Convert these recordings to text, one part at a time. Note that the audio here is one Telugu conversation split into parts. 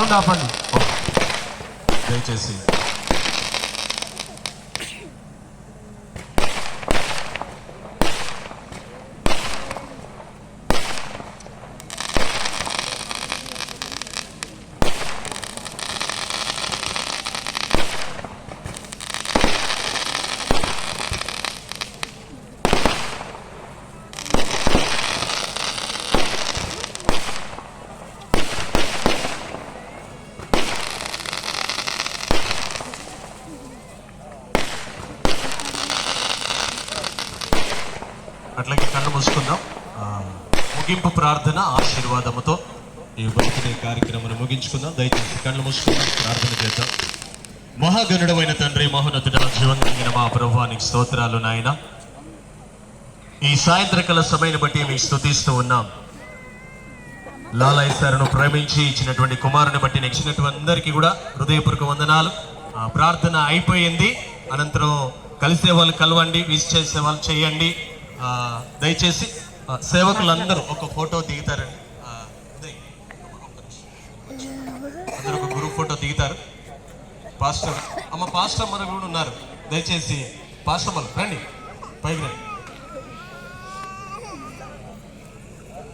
సౌండ్ ఆపండి దయచేసి. అట్లాగే కళ్ళు మూసుకుందాం. ముగింపు ప్రార్థన ఆశీర్వాదముతో ఈ బర్త్డే కార్యక్రమాన్ని ముగించుకుందాం. దయచేసి కళ్ళు మూసుకుందాం, ప్రార్థన చేద్దాం. మహాగణుడమైన తండ్రి, మహోన్నతుడ, జీవం కలిగిన మా ప్రభువానికి స్తోత్రాలు నాయన. ఈ సాయంత్రకాల సమయాన్ని బట్టి మీకు స్తుతిస్తూ ఉన్నాం. లాలయ్య సార్ను ప్రేమించి ఇచ్చినటువంటి కుమారుని బట్టి ఇచ్చినటువంటి అందరికీ కూడా హృదయపూర్వక వందనాలు. ప్రార్థన అయిపోయింది. అనంతరం కలిసే వాళ్ళు కలవండి, విష్ చేసే వాళ్ళు చేయండి. దయచేసి సేవకులందరూ ఒక ఫోటో దిగుతారండి. అందరూ ఒక గ్రూప్ ఫోటో దిగుతారు. పాస్టర్ అమ్మలు కూడా ఉన్నారు. దయచేసి పాస్టర్ అమ్మలు రండి, పైకి రండి.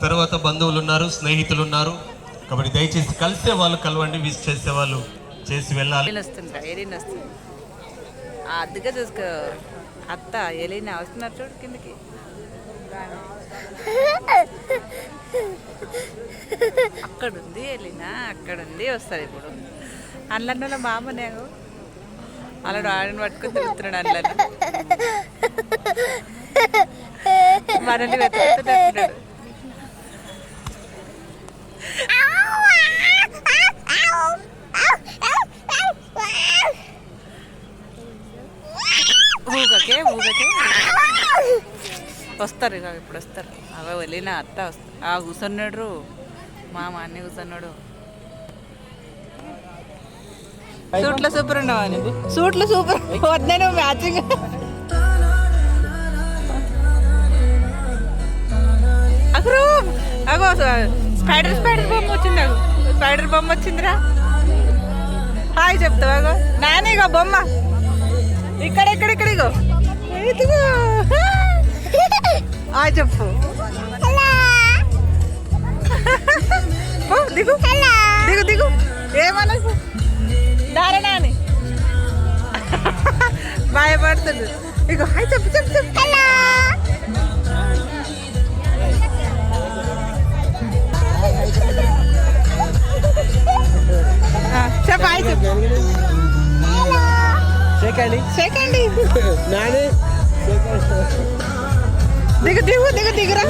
తర్వాత బంధువులు ఉన్నారు, స్నేహితులు ఉన్నారు. కాబట్టి దయచేసి కలిసే వాళ్ళు కలవండి, విష్ చేసే వాళ్ళు చేసి వెళ్ళాలి. అద్దగా చూసుకో అత్త ఎలిన వస్తున్నారు చూడు కిందకి. అక్కడుంది ఎలినా, అక్కడుంది వస్తుంది. ఇప్పుడు అందులో మా అమ్మ నేను అలా ఆడిని పట్టుకొని తిరుగుతున్నాడు. అందులో మనల్ని వెతుకుతున్నాడు. ఊగకే వస్తారు ఇక, ఇప్పుడు వస్తారు. అవే వెళ్ళిన అత్త వస్తారు. కూర్చున్నాడు మా అన్ని కూర్చున్నాడు. సూట్లో సూపర్ ఉండవని, సూట్లో సూపర్ వద్దాను మ్యాచింగ్. అగో స్పైడర్ బొమ్మ వచ్చింది. స్పైడర్ బొమ్మ వచ్చిందిరా. హాయ్ చెప్తావు. అగో నానేగా బొమ్మ ఇక్కడెక్కడిక్కడిగో చెప్పు. దిగు దిగు దిగు ఏమన్నా దారేనా అని భయపడుతుంది. ఇగో హాయ్ చెప్పు చెప్పు చెప్పు. చెప్పు హాయ్ చెప్పు. సెకండ్ దిగురా.